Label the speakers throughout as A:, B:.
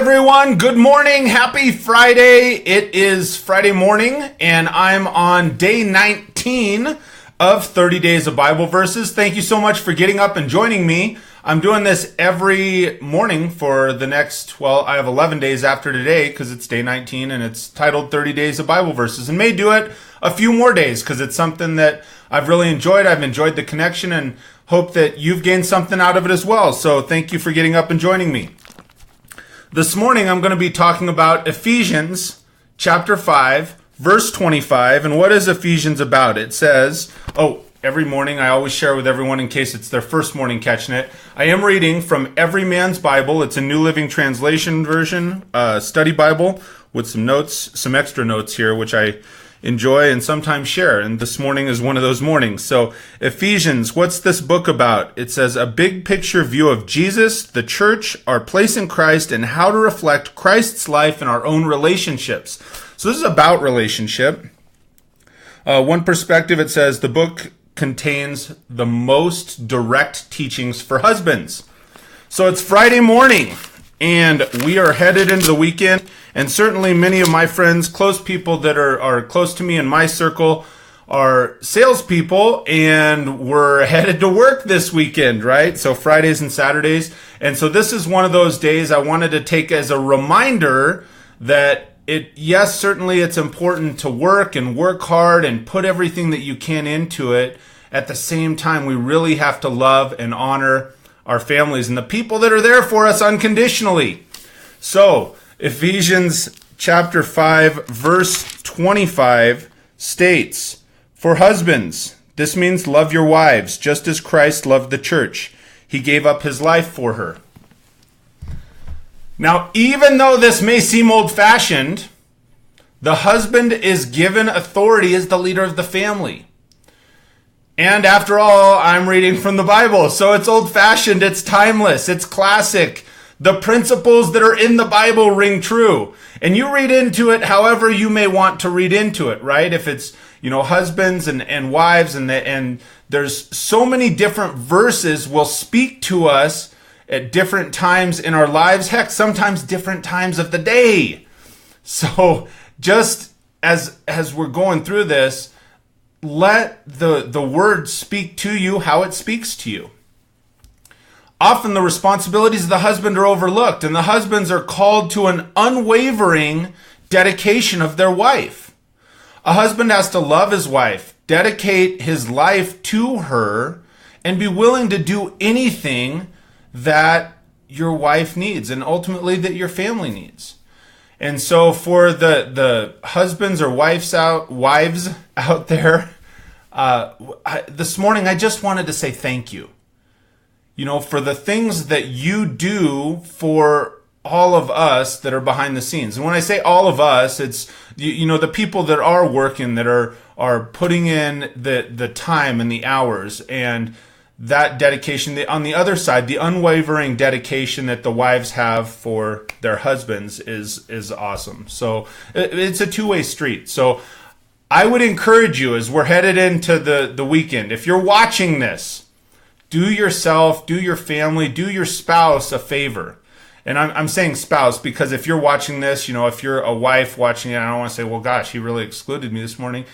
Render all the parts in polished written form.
A: everyone. Good morning. Happy Friday. It is Friday morning, and I'm on day 19 of 30 Days of Bible Verses. Thank you so much for getting up and joining me. I'm doing this every morning for the next, I have 11 days after today because it's day 19 and it's titled 30 Days of Bible Verses, and may do it a few more days because it's something that I've really enjoyed. I've enjoyed the connection and hope that you've gained something out of it as well. So thank you for getting up and joining me. This morning, I'm going to be talking about Ephesians chapter 5, verse 25. And what is Ephesians about? It says, every morning I always share with everyone in case it's their first morning catching it. I am reading from Every Man's Bible. It's a New Living Translation version, study Bible with some notes, some extra notes here, which I enjoy and sometimes share. And this morning is one of those mornings. So Ephesians, what's this book about? It says a big picture view of Jesus, the church, our place in Christ, and how to reflect Christ's life in our own relationships. So this is about relationship. One perspective, it says the book contains the most direct teachings for husbands. So it's Friday morning, and we are headed into the weekend. And certainly many of my friends, close people that are close to me in my circle, are salespeople, and we're headed to work this weekend, right? So Fridays and Saturdays. And so this is one of those days I wanted to take as a reminder that certainly it's important to work and work hard and put everything that you can into it. At the same time, we really have to love and honor our families and the people that are there for us unconditionally. So Ephesians chapter 5, verse 25 states, "For husbands, this means love your wives, just as Christ loved the church. He gave up his life for her." Now, even though this may seem old-fashioned, the husband is given authority as the leader of the family. And after all, I'm reading from the Bible, so it's old-fashioned, it's timeless, it's classic. The principles that are in the Bible ring true. And you read into it however you may want to read into it, right? If it's, husbands and wives, and there's so many different verses will speak to us at different times in our lives. Heck, sometimes different times of the day. So just as we're going through this, let the word speak to you how it speaks to you. Often the responsibilities of the husband are overlooked, and the husbands are called to an unwavering dedication of their wife. A husband has to love his wife, dedicate his life to her, and be willing to do anything that your wife needs, and ultimately that your family needs. And so for the husbands or wives out there, this morning I just wanted to say thank you. For the things that you do for all of us that are behind the scenes. And when I say all of us, it's, the people that are working, that are putting in the time and the hours, and that dedication. On the other side, the unwavering dedication that the wives have for their husbands is awesome. So it's a two-way street. So I would encourage you as we're headed into the weekend, if you're watching this, do yourself, do your family, do your spouse a favor. And I'm saying spouse because if you're watching this, if you're a wife watching it, I don't want to say, well, gosh, he really excluded me this morning.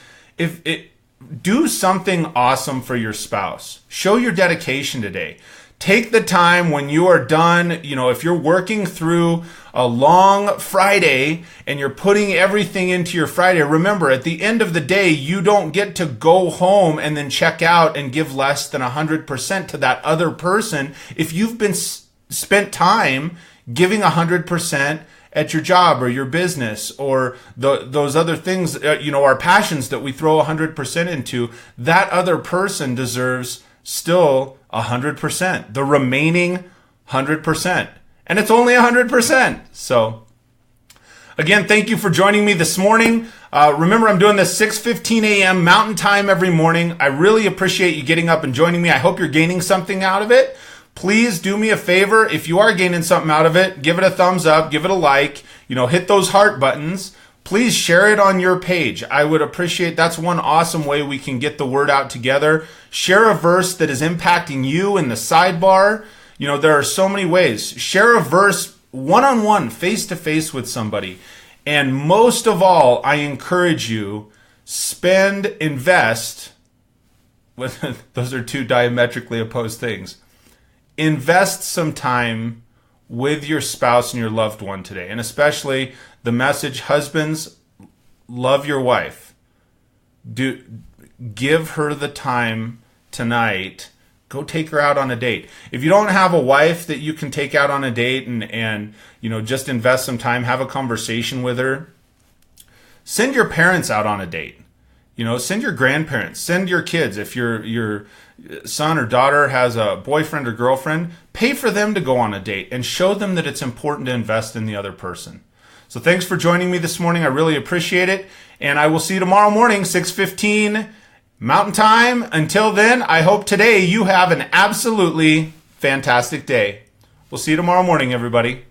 A: Do something awesome for your spouse. Show your dedication today. Take the time when you are done, if you're working through a long Friday and you're putting everything into your Friday, remember, at the end of the day, you don't get to go home and then check out and give less than 100% to that other person if you've been spent time giving 100% at your job or your business or those other things, our passions that we throw 100% into. That other person deserves still 100%, the remaining 100%. And it's only 100%. So again, thank you for joining me this morning. Remember, I'm doing this 6:15 a.m. Mountain Time every morning. I really appreciate you getting up and joining me. I hope you're gaining something out of it. Please do me a favor. If you are gaining something out of it, give it a thumbs up, give it a like, hit those heart buttons. Please share it on your page. I would appreciate, that's one awesome way we can get the word out together. Share a verse that is impacting you in the sidebar. There are so many ways. Share a verse one-on-one, face-to-face with somebody. And most of all, I encourage you, invest, those are two diametrically opposed things. Invest some time with your spouse and your loved one today. And especially the message, husbands, love your wife. Give her the time tonight. Go take her out on a date. If you don't have a wife that you can take out on a date and just invest some time, have a conversation with her, send your parents out on a date. Send your grandparents, send your kids. If your son or daughter has a boyfriend or girlfriend, pay for them to go on a date and show them that it's important to invest in the other person. So thanks for joining me this morning. I really appreciate it. And I will see you tomorrow morning, 6:15 Mountain Time. Until then, I hope today you have an absolutely fantastic day. We'll see you tomorrow morning, everybody.